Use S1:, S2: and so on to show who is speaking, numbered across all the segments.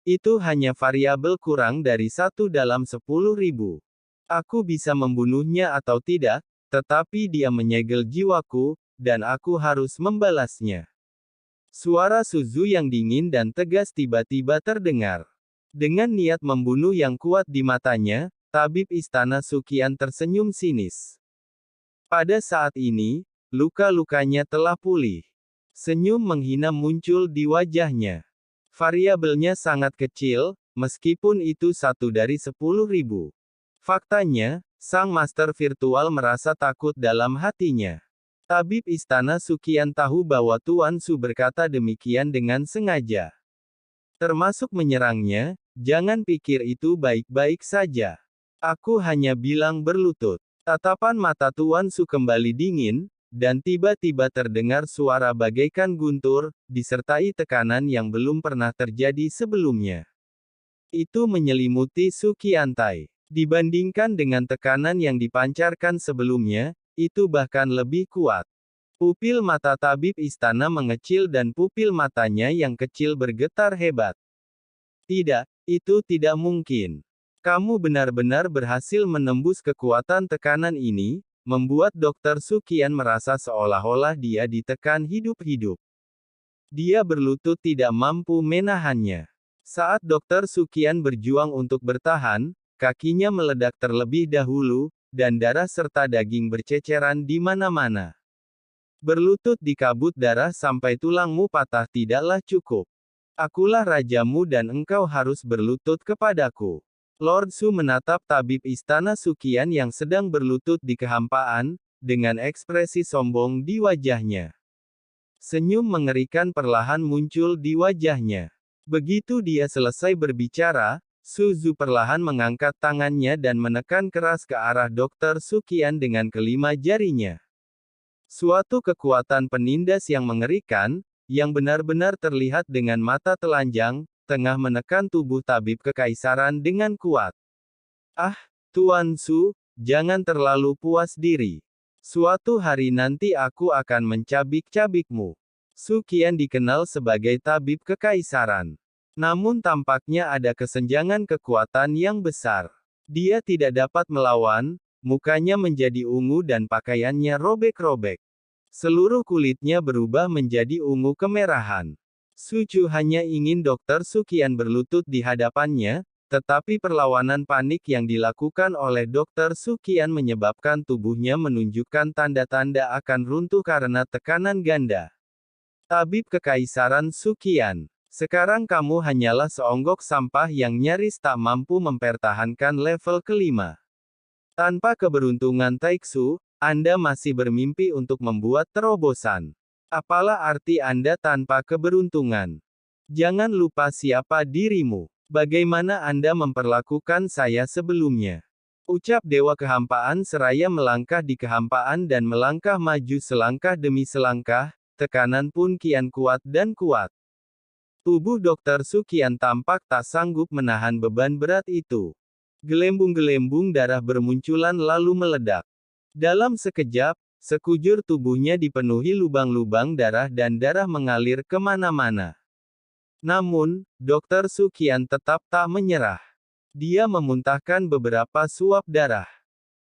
S1: Itu hanya variabel kurang dari 1 dalam 10.000. Aku bisa membunuhnya atau tidak, tetapi dia menyegel jiwaku, dan aku harus membalasnya. Suara Suzu yang dingin dan tegas tiba-tiba terdengar. Dengan niat membunuh yang kuat di matanya, tabib istana Sukian tersenyum sinis. Pada saat ini, luka-lukanya telah pulih. Senyum menghina muncul di wajahnya. Variabelnya sangat kecil, meskipun itu 1 dari 10.000. Faktanya, sang master virtual merasa takut dalam hatinya. Tabib istana Sukian tahu bahwa Tuan Su berkata demikian dengan sengaja. Termasuk menyerangnya, jangan pikir itu baik-baik saja. Aku hanya bilang berlutut. Tatapan mata Tuan Su kembali dingin, dan tiba-tiba terdengar suara bagaikan guntur, disertai tekanan yang belum pernah terjadi sebelumnya. Itu menyelimuti Su Qiantai. Dibandingkan dengan tekanan yang dipancarkan sebelumnya, itu bahkan lebih kuat. Pupil mata tabib istana mengecil dan pupil matanya yang kecil bergetar hebat. Tidak, itu tidak mungkin. Kamu benar-benar berhasil menembus kekuatan tekanan ini, membuat Dr. Sukian merasa seolah-olah dia ditekan hidup-hidup. Dia berlutut tidak mampu menahannya. Saat Dr. Sukian berjuang untuk bertahan, kakinya meledak terlebih dahulu, dan darah serta daging berceceran di mana-mana. Berlutut di kabut darah sampai tulangmu patah tidaklah cukup. Akulah rajamu dan engkau harus berlutut kepadaku. Lord Su menatap tabib istana Sukian yang sedang berlutut di kehampaan, dengan ekspresi sombong di wajahnya. Senyum mengerikan perlahan muncul di wajahnya. Begitu dia selesai berbicara, Su Zu perlahan mengangkat tangannya dan menekan keras ke arah Dr. Sukian dengan kelima jarinya. Suatu kekuatan penindas yang mengerikan, yang benar-benar terlihat dengan mata telanjang, tengah menekan tubuh tabib kekaisaran dengan kuat. Ah, Tuan Su, jangan terlalu puas diri. Suatu hari nanti aku akan mencabik-cabikmu. Su Qian dikenal sebagai tabib kekaisaran. Namun tampaknya ada kesenjangan kekuatan yang besar. Dia tidak dapat melawan, mukanya menjadi ungu dan pakaiannya robek-robek. Seluruh kulitnya berubah menjadi ungu kemerahan. Su Chu hanya ingin Dr. Sukian berlutut di hadapannya, tetapi perlawanan panik yang dilakukan oleh Dr. Sukian menyebabkan tubuhnya menunjukkan tanda-tanda akan runtuh karena tekanan ganda. Tabib Kekaisaran Sukian, sekarang kamu hanyalah seonggok sampah yang nyaris tak mampu mempertahankan level kelima. Tanpa keberuntungan Taiksu, Anda masih bermimpi untuk membuat terobosan. Apalah arti Anda tanpa keberuntungan? Jangan lupa siapa dirimu. Bagaimana Anda memperlakukan saya sebelumnya? Ucap Dewa Kehampaan seraya melangkah di kehampaan dan melangkah maju selangkah demi selangkah, tekanan pun kian kuat dan kuat. Tubuh Dr. Sukian tampak tak sanggup menahan beban berat itu. Gelembung-gelembung darah bermunculan lalu meledak. Dalam sekejap, sekujur tubuhnya dipenuhi lubang-lubang darah dan darah mengalir kemana-mana. Namun, Dr. Sukian tetap tak menyerah. Dia memuntahkan beberapa suap darah.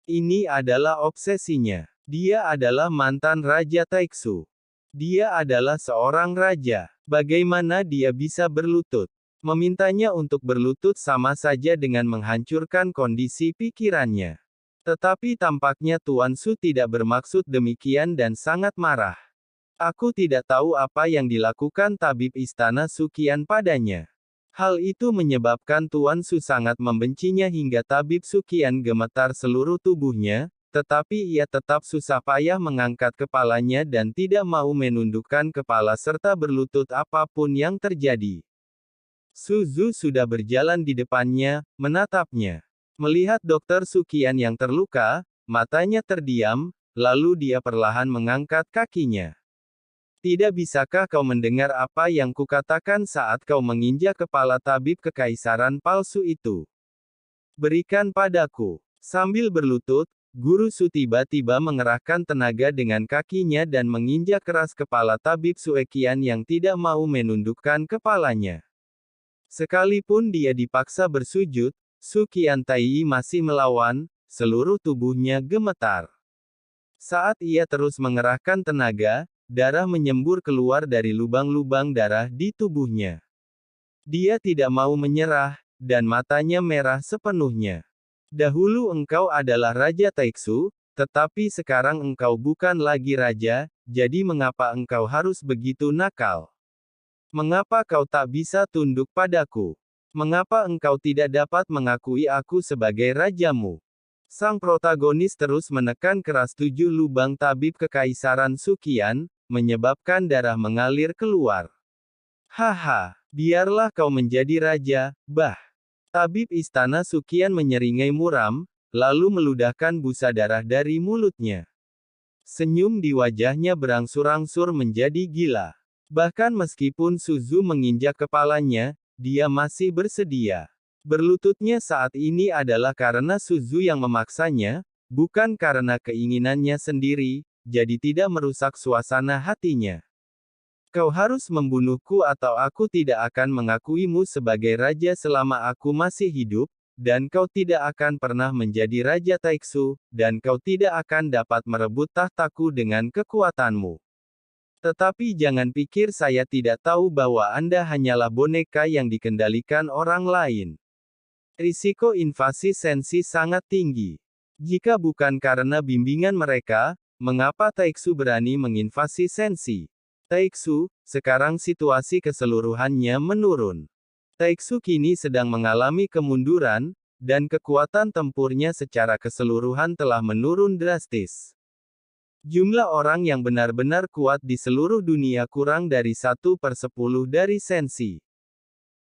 S1: Ini adalah obsesinya. Dia adalah mantan Raja Taiksu. Dia adalah seorang raja. Bagaimana dia bisa berlutut? Memintanya untuk berlutut sama saja dengan menghancurkan kondisi pikirannya. Tetapi tampaknya Tuan Su tidak bermaksud demikian dan sangat marah. Aku tidak tahu apa yang dilakukan tabib istana Sukian padanya. Hal itu menyebabkan Tuan Su sangat membencinya hingga tabib Sukian gemetar seluruh tubuhnya, tetapi ia tetap susah payah mengangkat kepalanya dan tidak mau menundukkan kepala serta berlutut apapun yang terjadi. Su Zu sudah berjalan di depannya, menatapnya. Melihat Dr. Sukian yang terluka, matanya terdiam, lalu dia perlahan mengangkat kakinya. Tidak bisakah kau mendengar apa yang kukatakan saat kau menginjak kepala tabib kekaisaran palsu itu? Berikan padaku. Sambil berlutut, Guru Su tiba-tiba mengerahkan tenaga dengan kakinya dan menginjak keras kepala tabib Suekian yang tidak mau menundukkan kepalanya. Sekalipun dia dipaksa bersujud, Su Qiantai masih melawan, seluruh tubuhnya gemetar. Saat ia terus mengerahkan tenaga, darah menyembur keluar dari lubang-lubang darah di tubuhnya. Dia tidak mau menyerah, dan matanya merah sepenuhnya. Dahulu engkau adalah Raja Taiksu, tetapi sekarang engkau bukan lagi raja, jadi mengapa engkau harus begitu nakal? Mengapa kau tak bisa tunduk padaku? Mengapa engkau tidak dapat mengakui aku sebagai rajamu? Sang protagonis terus menekan keras 7 lubang tabib kekaisaran Suqian, menyebabkan darah mengalir keluar. Haha, biarlah kau menjadi raja, bah. Tabib istana Suqian menyeringai muram, lalu meludahkan busa darah dari mulutnya. Senyum di wajahnya berangsur-angsur menjadi gila. Bahkan meskipun Suzu menginjak kepalanya, dia masih bersedia. Berlututnya saat ini adalah karena Suzu yang memaksanya, bukan karena keinginannya sendiri, jadi tidak merusak suasana hatinya. Kau harus membunuhku atau aku tidak akan mengakuimu sebagai raja selama aku masih hidup, dan kau tidak akan pernah menjadi Raja Taiksu, dan kau tidak akan dapat merebut tahtaku dengan kekuatanmu. Tetapi jangan pikir saya tidak tahu bahwa Anda hanyalah boneka yang dikendalikan orang lain. Risiko invasi sensi sangat tinggi. Jika bukan karena bimbingan mereka, mengapa Taiksu berani menginvasi sensi? Taiksu, sekarang situasi keseluruhannya menurun. Taiksu kini sedang mengalami kemunduran, dan kekuatan tempurnya secara keseluruhan telah menurun drastis. Jumlah orang yang benar-benar kuat di seluruh dunia kurang dari 1/10 dari sensi.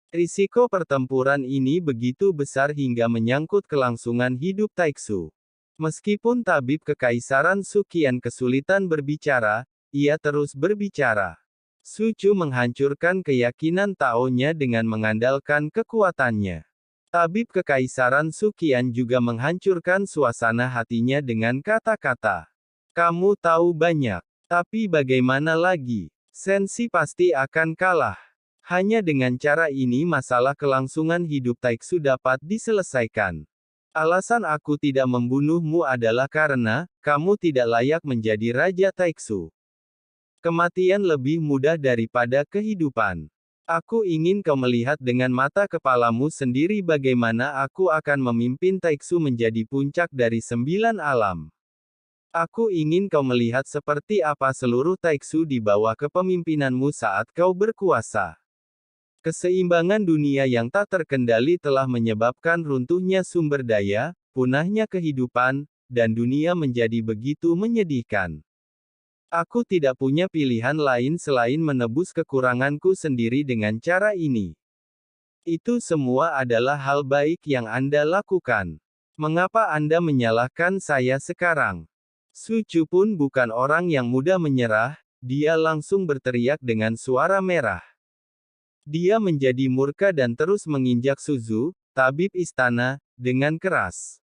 S1: Risiko pertempuran ini begitu besar hingga menyangkut kelangsungan hidup Taiksu. Meskipun tabib kekaisaran Suqian kesulitan berbicara, ia terus berbicara. Su Chu menghancurkan keyakinan Tao-nya dengan mengandalkan kekuatannya. Tabib kekaisaran Suqian juga menghancurkan suasana hatinya dengan kata-kata. Kamu tahu banyak. Tapi bagaimana lagi? Sensi pasti akan kalah. Hanya dengan cara ini masalah kelangsungan hidup Taiksu dapat diselesaikan. Alasan aku tidak membunuhmu adalah karena, kamu tidak layak menjadi Raja Taiksu. Kematian lebih mudah daripada kehidupan. Aku ingin kau melihat dengan mata kepalamu sendiri bagaimana aku akan memimpin Taiksu menjadi puncak dari 9 alam. Aku ingin kau melihat seperti apa seluruh Taiksu di bawah kepemimpinanmu saat kau berkuasa. Keseimbangan dunia yang tak terkendali telah menyebabkan runtuhnya sumber daya, punahnya kehidupan, dan dunia menjadi begitu menyedihkan. Aku tidak punya pilihan lain selain menebus kekuranganku sendiri dengan cara ini. Itu semua adalah hal baik yang Anda lakukan. Mengapa Anda menyalahkan saya sekarang? Su Chu pun bukan orang yang mudah menyerah, dia langsung berteriak dengan suara merah. Dia menjadi murka dan terus menginjak Suzu, tabib istana, dengan keras.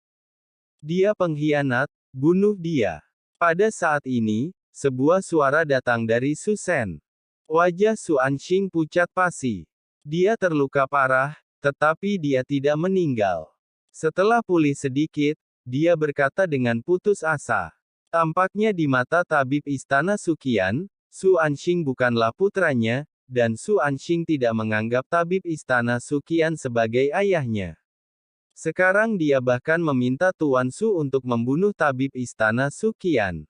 S1: Dia pengkhianat, bunuh dia. Pada saat ini, sebuah suara datang dari Su Shen. Wajah Su Anxing pucat pasi. Dia terluka parah, tetapi dia tidak meninggal. Setelah pulih sedikit, dia berkata dengan putus asa. Tampaknya di mata tabib istana Suqian, Su Anxing bukanlah putranya, dan Su Anxing tidak menganggap tabib istana Suqian sebagai ayahnya. Sekarang dia bahkan meminta Tuan Su untuk membunuh tabib istana Suqian.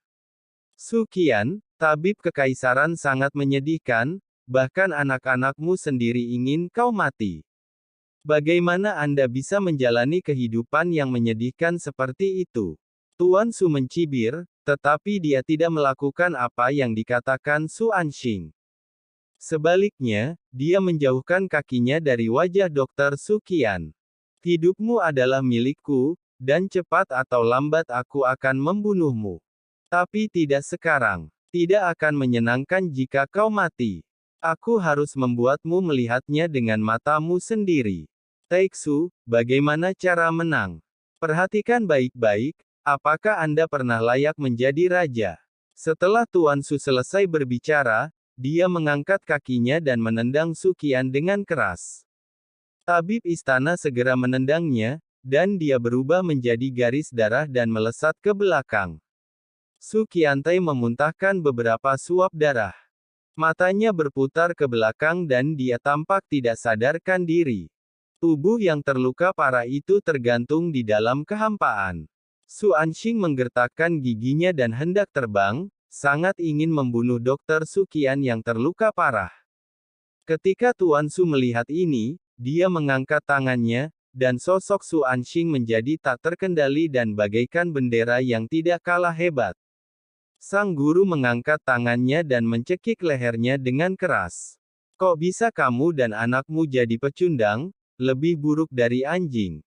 S1: Suqian, tabib kekaisaran sangat menyedihkan, bahkan anak-anakmu sendiri ingin kau mati. Bagaimana Anda bisa menjalani kehidupan yang menyedihkan seperti itu? Tuan Su mencibir, tetapi dia tidak melakukan apa yang dikatakan Su Anxing. Sebaliknya, dia menjauhkan kakinya dari wajah Dr. Suqian. Hidupmu adalah milikku, dan cepat atau lambat aku akan membunuhmu. Tapi tidak sekarang. Tidak akan menyenangkan jika kau mati. Aku harus membuatmu melihatnya dengan matamu sendiri. Taiksu, bagaimana cara menang? Perhatikan baik-baik, apakah Anda pernah layak menjadi raja? Setelah Tuan Su selesai berbicara, dia mengangkat kakinya dan menendang Suqian dengan keras. Tabib istana segera menendangnya, dan dia berubah menjadi garis darah dan melesat ke belakang. Su Qiantai memuntahkan beberapa suap darah. Matanya berputar ke belakang dan dia tampak tidak sadarkan diri. Tubuh yang terluka parah itu tergantung di dalam kehampaan. Su Anxing menggertakkan giginya dan hendak terbang, sangat ingin membunuh Dokter Su Qian yang terluka parah. Ketika Tuan Su melihat ini, dia mengangkat tangannya, dan sosok Su Anxing menjadi tak terkendali dan bagaikan bendera yang tidak kalah hebat. Sang guru mengangkat tangannya dan mencekik lehernya dengan keras. Kok bisa kamu dan anakmu jadi pecundang, lebih buruk dari anjing?